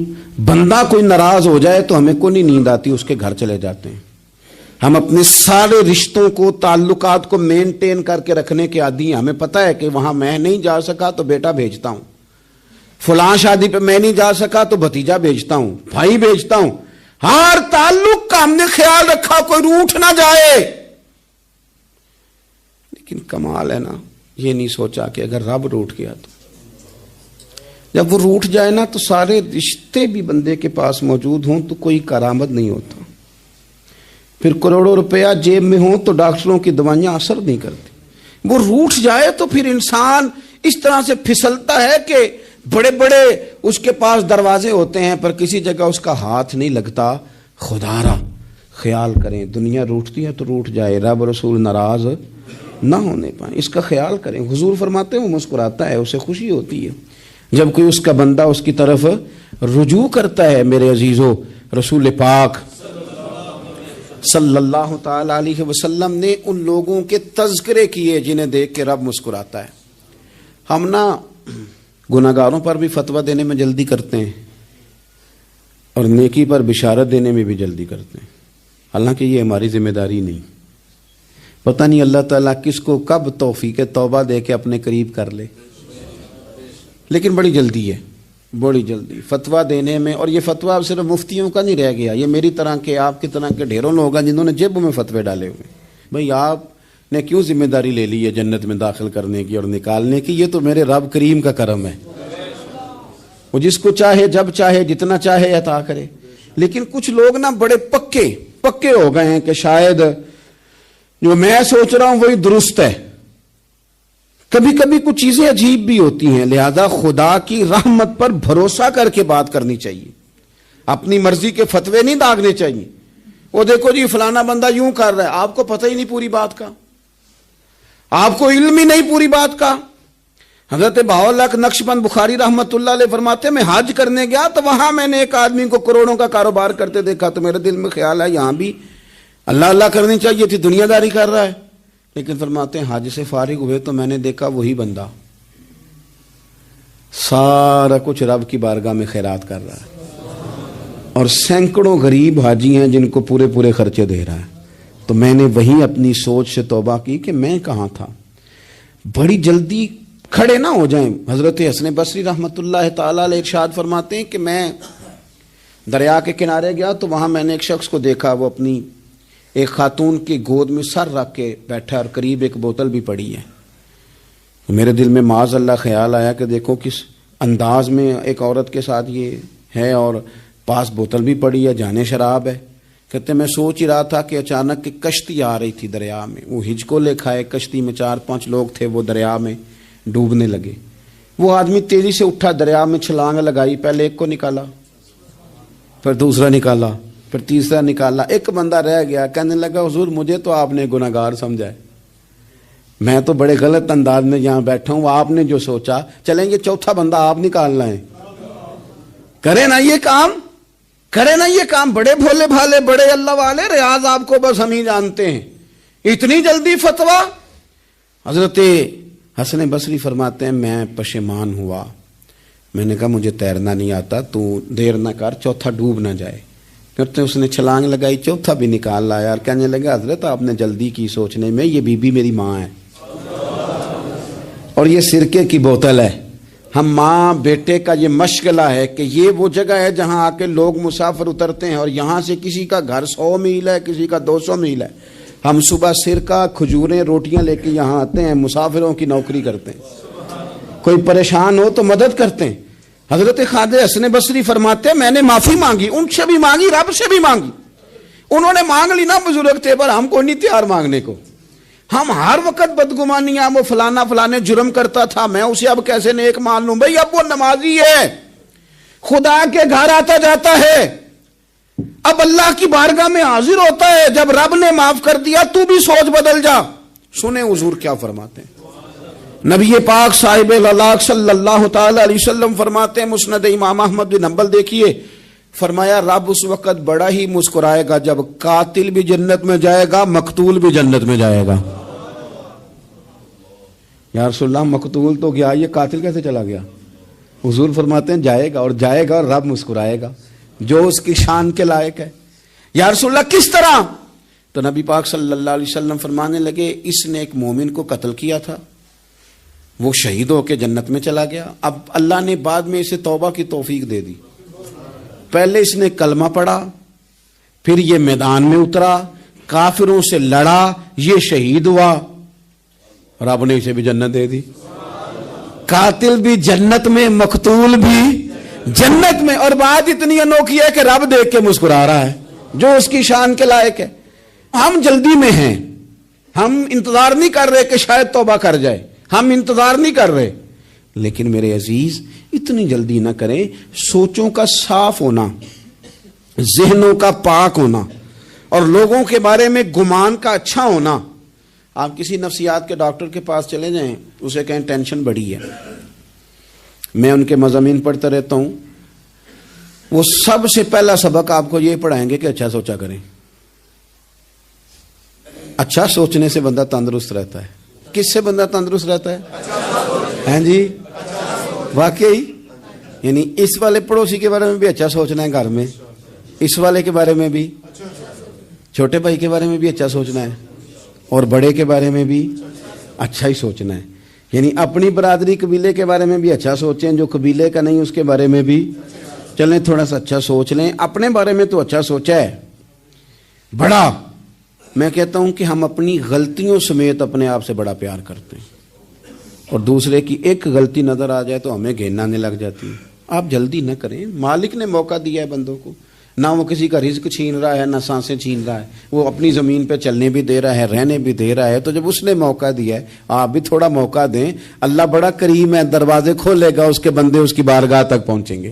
بندہ کوئی ناراض ہو جائے تو ہمیں کو نہیں نیند آتی، اس کے گھر چلے جاتے ہیں. ہم اپنے سارے رشتوں کو، تعلقات کو مینٹین کر کے رکھنے کے عادی ہیں. ہمیں پتہ ہے کہ وہاں میں نہیں جا سکا تو بیٹا بھیجتا ہوں، فلاں شادی پہ میں نہیں جا سکا تو بھتیجا بھیجتا ہوں، بھائی بھیجتا ہوں. ہر تعلق کا ہم نے خیال رکھا کوئی روٹھ نہ جائے. لیکن کمال ہے نا، یہ نہیں سوچا کہ اگر رب روٹھ گیا تو جب وہ روٹھ جائے نا تو سارے رشتے بھی بندے کے پاس موجود ہوں تو کوئی کارآمد نہیں ہوتا. پھر کروڑوں روپیہ جیب میں ہوں تو ڈاکٹروں کی دوائیاں اثر نہیں کرتی. وہ روٹھ جائے تو پھر انسان اس طرح سے پھسلتا ہے کہ بڑے بڑے اس کے پاس دروازے ہوتے ہیں پر کسی جگہ اس کا ہاتھ نہیں لگتا. خدا را خیال کریں، دنیا روٹتی ہے تو روٹھ جائے، رب رسول ناراض نہ ہونے پائیں، اس کا خیال کریں. حضور فرماتے ہیں وہ مسکراتا ہے، اسے خوشی ہوتی ہے جب کوئی اس کا بندہ اس کی طرف رجوع کرتا ہے. میرے عزیزو، رسول پاک صلی اللہ تعالی علیہ وسلم نے ان لوگوں کے تذکرے کیے جنہیں دیکھ کے رب مسکراتا ہے. ہم نا گناہگاروں پر بھی فتویٰ دینے میں جلدی کرتے ہیں اور نیکی پر بشارت دینے میں بھی جلدی کرتے ہیں، حالانکہ یہ ہماری ذمہ داری نہیں. پتہ نہیں اللہ تعالیٰ کس کو کب توفیق توبہ دے کے اپنے قریب کر لے، لیکن بڑی جلدی ہے، بڑی جلدی فتویٰ دینے میں. اور یہ فتویٰ صرف مفتیوں کا نہیں رہ گیا، یہ میری طرح کے، آپ کی طرح کے ڈھیروں لوگ ہیں جنہوں نے جیبوں میں فتوے ڈالے ہوئے. بھئی آپ نے کیوں ذمہ داری لے لی ہے جنت میں داخل کرنے کی اور نکالنے کی؟ یہ تو میرے رب کریم کا کرم ہے، وہ جس کو چاہے جب چاہے جتنا چاہے عطا کرے. لیکن کچھ لوگ نا بڑے پکے ہو گئے ہیں کہ شاید جو میں سوچ رہا ہوں وہی درست ہے. کبھی کبھی کچھ چیزیں عجیب بھی ہوتی ہیں، لہذا خدا کی رحمت پر بھروسہ کر کے بات کرنی چاہیے. اپنی مرضی کے فتوے نہیں داغنے چاہیے. وہ دیکھو جی فلانا بندہ یوں کر رہا ہے، آپ کو پتہ ہی نہیں پوری بات کا، آپ کو علم ہی نہیں پوری بات کا. حضرت بہاءاللہ نقشبند بخاری رحمت اللہ علیہ فرماتے ہیں میں حج کرنے گیا تو وہاں میں نے ایک آدمی کو کروڑوں کا کاروبار کرتے دیکھا تو میرے دل میں خیال ہے یہاں بھی اللہ اللہ کرنی چاہیے تھی، دنیا داری کر رہا ہے. لیکن فرماتے ہیں حج سے فارغ ہوئے تو میں نے دیکھا وہی بندہ سارا کچھ رب کی بارگاہ میں خیرات کر رہا ہے اور سینکڑوں غریب حاجی ہیں جن کو پورے پورے خرچے دے رہا ہے. تو میں نے وہیں اپنی سوچ سے توبہ کی کہ میں کہاں تھا. بڑی جلدی کھڑے نہ ہو جائیں. حضرت حسن بصری رحمت اللہ تعالی علیہ ارشاد فرماتے ہیں کہ میں دریا کے کنارے گیا تو وہاں میں نے ایک شخص کو دیکھا، وہ اپنی ایک خاتون کی گود میں سر رکھ کے بیٹھا اور قریب ایک بوتل بھی پڑی ہے. میرے دل میں معاذ اللہ خیال آیا کہ دیکھو کس انداز میں ایک عورت کے ساتھ یہ ہے اور پاس بوتل بھی پڑی ہے، جانے شراب ہے. کہتے میں سوچ ہی رہا تھا کہ اچانک کی کشتی آ رہی تھی دریا میں، وہ ہجکو لے کھائے، کشتی میں 4-5 لوگ تھے، وہ دریا میں ڈوبنے لگے. وہ آدمی تیزی سے اٹھا، دریا میں چھلانگ لگائی، پہلے ایک کو نکالا، پھر دوسرا نکالا، پھر تیسرا نکالا. ایک بندہ رہ گیا، کہنے لگا حضور مجھے تو آپ نے گناہگار سمجھا ہے، میں تو بڑے غلط انداز میں یہاں بیٹھا ہوں، آپ نے جو سوچا. چلیں گے چوتھا بندہ آپ نکالنا ہے، کرے نا یہ کام، کرے نا یہ کام. بڑے بھولے بھالے بڑے اللہ والے، ریاض آپ کو بس ہم ہی جانتے ہیں. اتنی جلدی فتویٰ. حضرت حسن بصری فرماتے ہیں میں پشیمان ہوا، میں نے کہا مجھے تیرنا نہیں آتا، تو دیر نہ کر، چوتھا ڈوب نہ جائے. کرتے اس نے چھلانگ لگائی، چوتھا بھی نکال لایا اور کہنے لگا حضرت آپ نے جلدی کی سوچنے میں، یہ بی بی میری ماں ہے اور یہ سرکے کی بوتل ہے. ہم ماں بیٹے کا یہ مشغلہ ہے کہ یہ وہ جگہ ہے جہاں آ کے لوگ مسافر اترتے ہیں اور یہاں سے کسی کا گھر 100 میل ہے، کسی کا 200 میل ہے. ہم صبح سرکہ کھجوریں روٹیاں لے کے یہاں آتے ہیں، مسافروں کی نوکری کرتے ہیں، کوئی پریشان ہو تو مدد کرتے ہیں. حضرت خواجہ حسن بصری فرماتے ہیں میں نے معافی مانگی، ان سے بھی مانگی، رب سے بھی مانگی. انہوں نے مانگ لی نا بزرگ تھے، پر ہم کو نہیں تیار مانگنے کو. ہم ہر وقت بدگمانیاں، وہ فلانا فلانے جرم کرتا تھا میں اسے اب کیسے نیک مان لوں. بھئی اب وہ نمازی ہے، خدا کے گھر آتا جاتا ہے، اب اب اللہ کی بارگاہ میں حاضر ہوتا ہے، جب رب نے معاف کر دیا تو بھی سوچ بدل جا۔ سنیں حضور کیا فرماتے ہیں، نبی پاک صاحب الاخلاق صلی اللہ تعالی علیہ وسلم فرماتے ہیں، مسند امام احمد بن حنبل دیکھیے، فرمایا رب اس وقت بڑا ہی مسکرائے گا جب قاتل بھی جنت میں جائے گا، مقتول بھی جنت میں جائے گا۔ یا رسول اللہ مقتول تو گیا، یہ قاتل کیسے چلا گیا؟ حضور فرماتے ہیں جائے گا، اور جائے گا اور رب مسکرائے گا جو اس کی شان کے لائق ہے۔ یا رسول اللہ کس طرح؟ تو نبی پاک صلی اللہ علیہ وسلم فرمانے لگے اس نے ایک مومن کو قتل کیا تھا، وہ شہید ہو کے جنت میں چلا گیا، اب اللہ نے بعد میں اسے توبہ کی توفیق دے دی۔ پہلے اس نے کلمہ پڑھا، پھر یہ میدان میں اترا، کافروں سے لڑا، یہ شہید ہوا، رب نے اسے بھی جنت دے دی۔ قاتل بھی جنت میں، مقتول بھی جنت میں، اور بات اتنی انوکھی ہے کہ رب دیکھ کے مسکرا رہا ہے جو اس کی شان کے لائق ہے۔ ہم جلدی میں ہیں، ہم انتظار نہیں کر رہے کہ شاید توبہ کر جائے، ہم انتظار نہیں کر رہے، لیکن میرے عزیز اتنی جلدی نہ کریں۔ سوچوں کا صاف ہونا، ذہنوں کا پاک ہونا، اور لوگوں کے بارے میں گمان کا اچھا ہونا۔ آپ کسی نفسیات کے ڈاکٹر کے پاس چلے جائیں، اسے کہیں ٹینشن بڑی ہے، میں ان کے مضامین پڑھتا رہتا ہوں، وہ سب سے پہلا سبق آپ کو یہ پڑھائیں گے کہ اچھا سوچا کریں۔ اچھا سوچنے سے بندہ تندرست رہتا ہے۔ کس سے بندہ تندرست رہتا ہے؟ ہیں جی واقعی، یعنی اس والے پڑوسی کے بارے میں بھی اچھا سوچنا ہے، گھر میں اس والے کے بارے میں بھی، چھوٹے بھائی کے بارے میں بھی اچھا سوچنا ہے، اور بڑے کے بارے میں بھی اچھا ہی سوچنا ہے۔ یعنی اپنی برادری قبیلے کے بارے میں بھی اچھا سوچیں، جو قبیلے کا نہیں اس کے بارے میں بھی چلیں تھوڑا سا اچھا سوچ لیں۔ اپنے بارے میں تو اچھا سوچا ہے بڑا، میں کہتا ہوں کہ ہم اپنی غلطیوں سمیت اپنے آپ سے بڑا پیار کرتے ہیں، اور دوسرے کی ایک غلطی نظر آ جائے تو ہمیں گھین آنے لگ جاتی ہے۔ آپ جلدی نہ کریں، مالک نے موقع دیا ہے بندوں کو، نہ وہ کسی کا رزق چھین رہا ہے، نہ سانسیں چھین رہا ہے، وہ اپنی زمین پہ چلنے بھی دے رہا ہے، رہنے بھی دے رہا ہے، تو جب اس نے موقع دیا ہے آپ بھی تھوڑا موقع دیں۔ اللہ بڑا کریم ہے، دروازے کھولے گا، اس کے بندے اس کی بارگاہ تک پہنچیں گے۔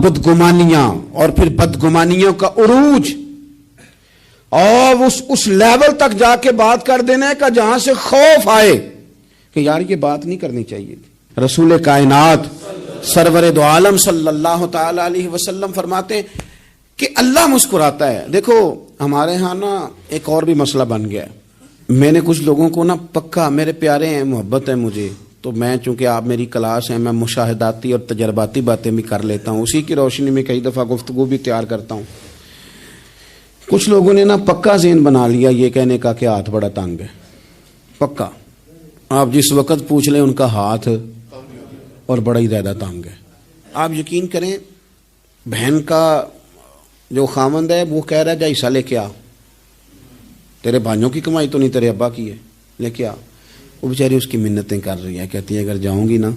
بدگمانیاں اور پھر بدگمانیوں کا عروج، اور اس لیول تک جا کے بات کر دینا کا جہاں سے خوف آئے کہ یار یہ بات نہیں کرنی چاہیے تھی۔ رسول کائنات سرور دو عالم صلی اللہ تعالی علیہ وسلم فرماتے ہیں کہ اللہ مسکراتا ہے۔ دیکھو ہمارے ہاں نا ایک اور بھی مسئلہ بن گیا ہے، میں نے کچھ لوگوں کو نا پکا، میرے پیارے ہیں، محبت ہے مجھے، تو میں چونکہ آپ میری کلاس ہیں، میں مشاہداتی اور تجرباتی باتیں بھی کر لیتا ہوں، اسی کی روشنی میں کئی دفعہ گفتگو بھی تیار کرتا ہوں۔ کچھ لوگوں نے نا پکا ذہن بنا لیا یہ کہنے کا کہ ہاتھ بڑا تنگ ہے، پکا، آپ جس وقت پوچھ لیں ان کا ہاتھ اور بڑا ہی زیادہ تنگ ہے۔ آپ یقین کریں، بہن کا جو خاوند ہے وہ کہہ رہا ہے جا حصہ لے کے آ، تیرے بھائیوں کی کمائی تو نہیں، تیرے ابا کی ہے، لے کے آ۔ وہ بیچاری اس کی منتیں کر رہی ہے، کہتی ہے اگر جاؤں گی نا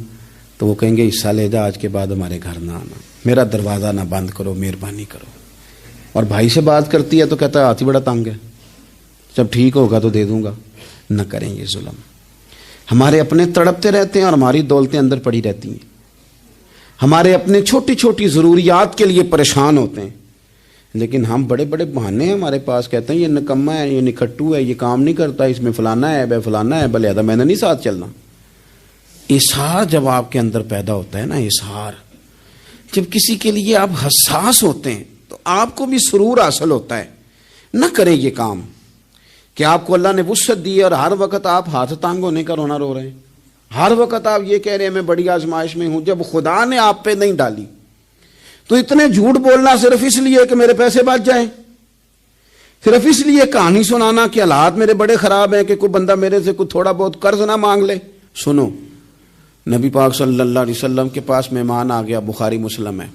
تو وہ کہیں گے حصہ لے جا، آج کے بعد ہمارے گھر نہ آنا، میرا دروازہ نہ بند کرو، مہربانی کرو۔ اور بھائی سے بات کرتی ہے تو کہتا ہے ہاتھ ہی بڑا تنگ ہے، جب ٹھیک ہوگا تو دے دوں گا۔ نہ کریں یہ ظلم، ہمارے اپنے تڑپتے رہتے ہیں اور ہماری دولتیں اندر پڑی رہتی ہیں، ہمارے اپنے چھوٹی چھوٹی ضروریات کے لیے پریشان ہوتے ہیں، لیکن ہم بڑے بڑے بہانے ہیں ہمارے پاس، کہتے ہیں یہ نکما ہے، یہ نکھٹو ہے، یہ کام نہیں کرتا، اس میں فلانا ہے، بے فلانا ہے، بلہذا میں نے نہیں ساتھ چلنا۔ اظہار جب آپ کے اندر پیدا ہوتا ہے نا، اظہار جب کسی کے لیے آپ حساس ہوتے ہیں تو آپ کو بھی سرور حاصل ہوتا ہے۔ نہ کریں یہ کام کہ آپ کو اللہ نے وسعت دی اور ہر وقت آپ ہاتھ تانگ ہونے کا رونا رو رہے ہیں، ہر وقت آپ یہ کہہ رہے ہیں میں بڑی آزمائش میں ہوں، جب خدا نے آپ پہ نہیں ڈالی تو اتنے جھوٹ بولنا صرف اس لیے کہ میرے پیسے بچ جائیں، صرف اس لیے کہانی سنانا کہ حالات میرے بڑے خراب ہیں کہ کوئی بندہ میرے سے کوئی تھوڑا بہت قرض نہ مانگ لے۔ سنو، نبی پاک صلی اللہ علیہ وسلم کے پاس مہمان آ گیا، بخاری مسلم ہے،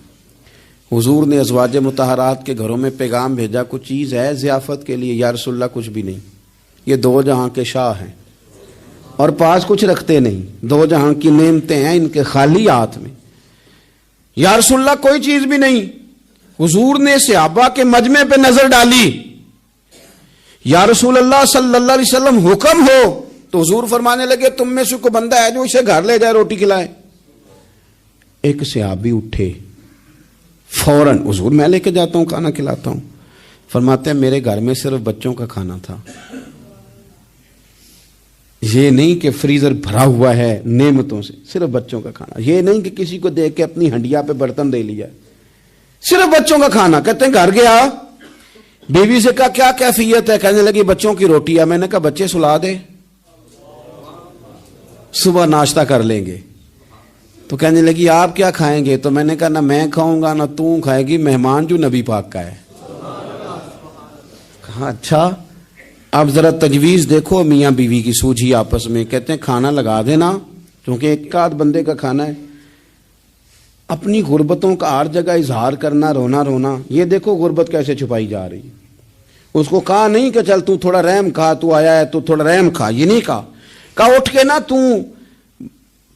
حضور نے ازواج مطہرات کے گھروں میں پیغام بھیجا کچھ چیز ہے ضیافت کے لیے، یا رسول اللہ کچھ بھی نہیں، یہ دو جہاں کے شاہ ہیں اور پاس کچھ رکھتے نہیں، دو جہاں کی نعمتیں ہیں ان کے خالی ہاتھ میں، یا رسول اللہ کوئی چیز بھی نہیں۔ حضور نے صحابہ کے مجمع پہ نظر ڈالی، یا رسول اللہ صلی اللہ علیہ وسلم حکم ہو، تو حضور فرمانے لگے تم میں سے کوئی بندہ ہے جو اسے گھر لے جائے روٹی کھلائے۔ ایک صحابی اٹھے فوراً، حضور میں لے کے جاتا ہوں کھانا کھلاتا ہوں، فرماتے ہیں میرے گھر میں صرف بچوں کا کھانا تھا، یہ نہیں کہ فریزر بھرا ہوا ہے نعمتوں سے، صرف بچوں کا کھانا، یہ نہیں کہ کسی کو دیکھ کے اپنی ہنڈیا پہ برتن دے لیا، صرف بچوں کا کھانا۔ کہتے ہیں گھر گیا، بیوی سے کہا کیا کیفیت ہے؟ کہنے لگی بچوں کی روٹی ہے۔ میں نے کہا بچے سلا دے، صبح ناشتہ کر لیں گے۔ تو کہنے لگی آپ کیا کھائیں گے؟ تو میں نے کہا نہ میں کھاؤں گا نہ تو کھائے گی، مہمان جو نبی پاک کا ہے۔ کہا اچھا، اب ذرا تجویز دیکھو میاں بیوی کی سوجھی آپس میں۔ کہتے ہیں کھانا لگا دینا، کیونکہ ایک آدھ بندے کا کھانا ہے۔ اپنی غربتوں کا ہر جگہ اظہار کرنا، رونا رونا، یہ دیکھو غربت کیسے چھپائی جا رہی۔ اس کو کہا نہیں کہ چل تو تھوڑا رحم کھا، تو آیا ہے تو تھوڑا رحم کھا، یہ نہیں کہا اٹھ کے نا تو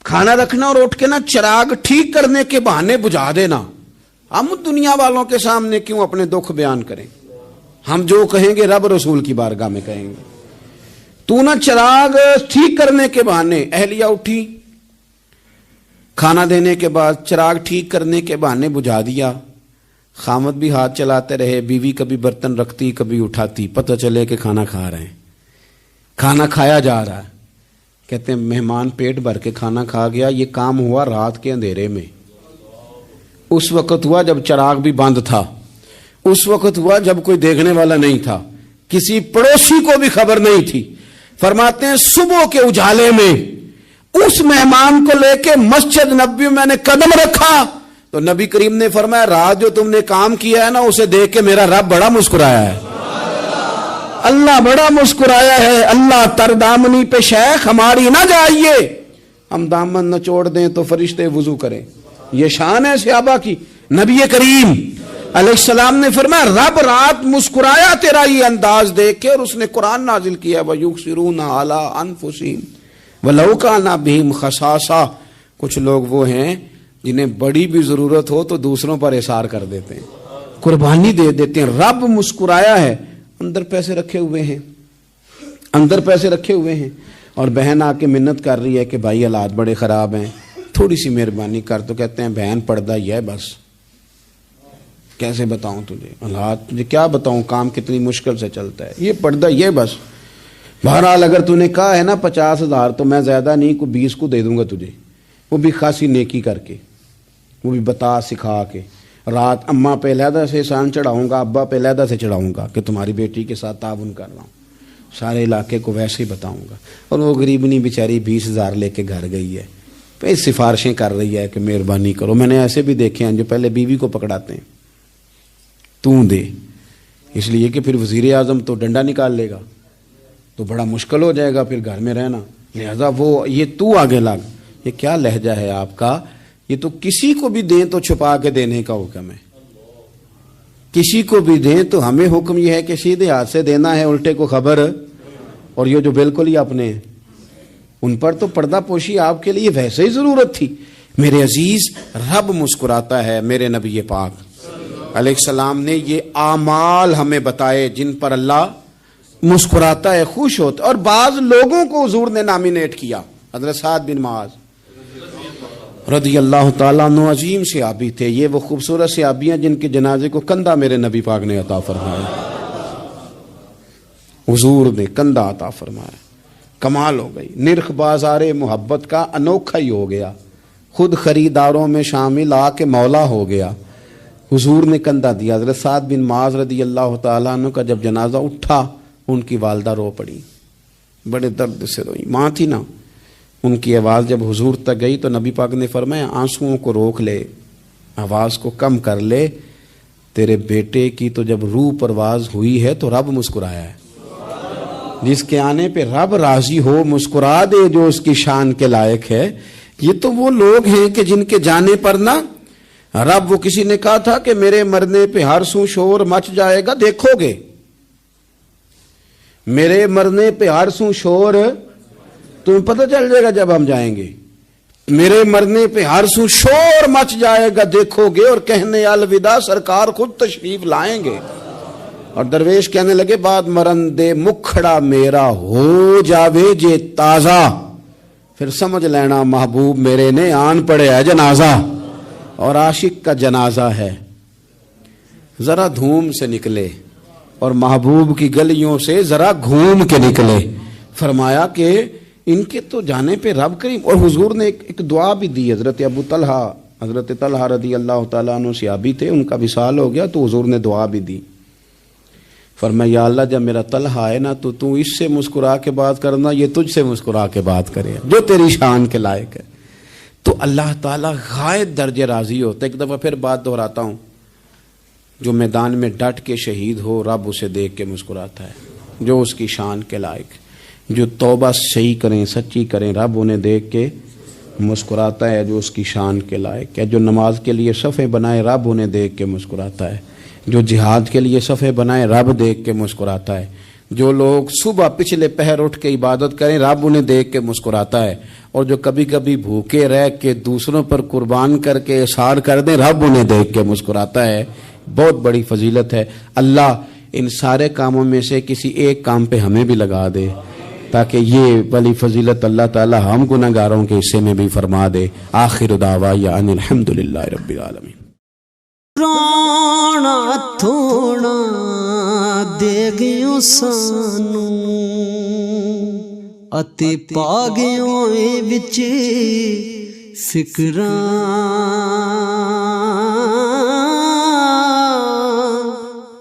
کھانا رکھنا اور اٹھ کے نا چراغ ٹھیک کرنے کے بہانے بجھا دینا۔ ہم دنیا والوں کے سامنے کیوں اپنے دکھ بیان کریں؟ ہم جو کہیں گے رب رسول کی بارگاہ میں کہیں گے۔ تو نا چراغ ٹھیک کرنے کے بہانے، اہلیہ اٹھی، کھانا دینے کے بعد چراغ ٹھیک کرنے کے بہانے بجھا دیا۔ خامد بھی ہاتھ چلاتے رہے، بیوی کبھی برتن رکھتی کبھی اٹھاتی، پتہ چلے کہ کھانا کھا رہے ہیں، کھانا کھایا جا رہا ہے۔ کہتے ہیں مہمان پیٹ بھر کے کھانا کھا گیا۔ یہ کام ہوا رات کے اندھیرے میں، اس وقت ہوا جب چراغ بھی بند تھا، اس وقت ہوا جب کوئی دیکھنے والا نہیں تھا، کسی پڑوسی کو بھی خبر نہیں تھی۔ فرماتے ہیں صبح کے اجالے میں اس مہمان کو لے کے مسجد نبوی میں نے قدم رکھا تو نبی کریم نے فرمایا رات جو تم نے کام کیا ہے نا اسے دیکھ کے میرا رب بڑا مسکرایا ہے، اللہ بڑا مسکرایا ہے۔ اللہ تر دامنی پہ شیخ ہماری نہ جائیے، ہم دامن نہ چھوڑ دیں تو فرشتے وضو کریں، یہ شان ہے صحابہ کی۔ نبی کریم علیہ السلام نے فرمایا رب رات مسکرایا تیرا یہ انداز دیکھ کے، اور اس نے قرآن نازل کیا وَيُؤْثِرُونَ عَلَىٰ أَنفُسِهِمْ وَلَوْ كَانَ بِهِمْ خَصَاصَةٌ۔ کچھ لوگ وہ ہیں جنہیں بڑی بھی ضرورت ہو تو دوسروں پر اثار کر دیتے ہیں، قربانی دے دیتے ہیں۔ رب مسکرایا ہے، اندر پیسے رکھے ہوئے ہیں، اندر پیسے رکھے ہوئے ہیں، اور بہن آ کے منت کر رہی ہے کہ بھائی حالات بڑے خراب ہیں، تھوڑی سی مہربانی کر۔ تو کہتے ہیں بہن پردہ یہ ہے بس، کیسے بتاؤں تجھے حالات، تجھے کیا بتاؤں کام کتنی مشکل سے چلتا ہے، یہ پردہ یہ بس۔ بہرحال اگر تو نے کہا ہے نا 50,000 تو میں زیادہ نہیں کوئی 20 کو دے دوں گا تجھے، وہ بھی خاصی نیکی کر کے، وہ بھی بتا سکھا کے۔ رات اماں پہ علیحدہ سے احسان چڑھاؤں گا، ابا پہ علیحدہ سے چڑھاؤں گا کہ تمہاری بیٹی کے ساتھ تعاون کر رہا ہوں، سارے علاقے کو ویسے ہی بتاؤں گا۔ اور وہ غریبنی بیچاری 20,000 لے کے گھر گئی ہے، پھر سفارشیں کر رہی ہے کہ مہربانی کرو۔ میں نے ایسے بھی دیکھے ہیں جو پہلے بیوی کو پکڑاتے ہیں تو دے، اس لیے کہ پھر وزیر اعظم تو ڈنڈا نکال لے گا تو بڑا مشکل ہو جائے گا پھر گھر میں رہنا، لہذا وہ یہ تو آگے لگ۔ یہ کیا لہجہ ہے آپ کا؟ یہ تو کسی کو بھی دیں تو چھپا کے دینے کا حکم ہے، کسی کو بھی دیں تو ہمیں حکم یہ ہے کہ سیدھے ہاتھ سے دینا ہے، الٹے کو خبر۔ اور یہ جو بالکل ہی اپنے ہیں ان پر تو پردہ پوشی آپ کے لیے ویسے ہی ضرورت تھی۔ میرے عزیز رب مسکراتا ہے۔ میرے نبی پاک علیہ السلام نے یہ اعمال ہمیں بتائے جن پر اللہ مسکراتا ہے، خوش ہوتا ہے۔ اور بعض لوگوں کو حضور نے نامینیٹ کیا، حضرت سعد بن معاذ رضی اللہ تعالیٰ عنہ عظیم صحابی تھے۔ یہ وہ خوبصورت صحابی ہیں جن کے جنازے کو کندھا میرے نبی پاک نے عطا فرمایا، حضور نے کندھا عطا فرمایا۔ کمال ہو گئی، نرخ بازار محبت کا انوکھا ہی ہو گیا، خود خریداروں میں شامل آ کے مولا ہو گیا۔ حضور نے کندھا دیا۔ حضرت سعد بن معاذ رضی اللہ تعالیٰ عنہ کا جب جنازہ اٹھا ان کی والدہ رو پڑی، بڑے درد سے روئی، ماں تھی نا۔ ان کی آواز جب حضور تک گئی تو نبی پاک نے فرمایا آنسوؤں کو روک لے، آواز کو کم کر لے، تیرے بیٹے کی تو جب روح پرواز ہوئی ہے تو رب مسکرایا ہے۔ جس کے آنے پہ رب راضی ہو مسکرا دے جو اس کی شان کے لائق ہے۔ یہ تو وہ لوگ ہیں کہ جن کے جانے پر نا رب، وہ کسی نے کہا تھا کہ میرے مرنے پہ ہر سو شور مچ جائے گا، دیکھو گے میرے مرنے پہ ہر سو شور، تمہیں پتہ چل جائے گا جب ہم جائیں گے، میرے مرنے پہ ہر سو شور مچ جائے گا دیکھو گے، اور کہنے الوداع سرکار خود تشریف لائیں گے۔ اور درویش کہنے لگے بعد مرندے مکھڑا میرا ہو جاوے جے تازہ، پھر سمجھ لینا محبوب میرے نے آن پڑے ہے جنازہ، اور عاشق کا جنازہ ہے۔ ذرا دھوم سے نکلے، اور محبوب کی گلیوں سے ذرا گھوم کے نکلے. فرمایا کہ ان کے تو جانے پہ رب کریم. اور حضور نے ایک دعا بھی دی. حضرت ابو طلحہ، حضرت طلحہ رضی اللہ تعالیٰ عنہ صحابی تھے، ان کا وصال ہو گیا تو حضور نے دعا بھی دی. فرمایا یا اللہ جب میرا طلحہ ہے نا تو اس سے مسکرا کے بات کرنا، یہ تجھ سے مسکرا کے بات کرے جو تیری شان کے لائق ہے. تو اللہ تعالیٰ غائب درجے راضی ہوتا ہے. ایک دفعہ پھر بات دہراتا ہوں، جو میدان میں ڈٹ کے شہید ہو رب اسے دیکھ کے مسکراتا ہے جو اس کی شان کے لائق. جو توبہ صحیح کریں، سچی کریں، رب انہیں دیکھ کے مسکراتا ہے جو اس کی شان کے لائق ہے. جو نماز کے لیے صفیں بنائے رب انہیں دیکھ کے مسکراتا ہے. جو جہاد کے لیے صفیں بنائے رب دیکھ کے مسکراتا ہے. جو لوگ صبح پچھلے پہر اٹھ کے عبادت کریں رب انہیں دیکھ کے مسکراتا ہے. اور جو کبھی کبھی بھوکے رہ کے دوسروں پر قربان کر کے اثار کر دیں رب انہیں دیکھ کے مسکراتا ہے. بہت بڑی فضیلت ہے. اللہ ان سارے کاموں میں سے کسی ایک کام پہ ہمیں بھی لگا دے تاکہ یہ بڑی فضیلت اللہ تعالی ہم گناہگاروں کے حصے میں بھی فرما دے. آخر دعوانا ان الحمدللہ رب العالمین. رانا تھوڑا دے گیو سانو اتے پا گیو اے وچ فکراں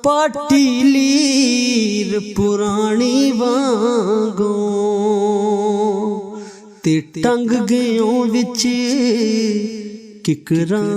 پاٹی لیر پرانی وانگوں تے ٹنگ گیوں وچ ککراں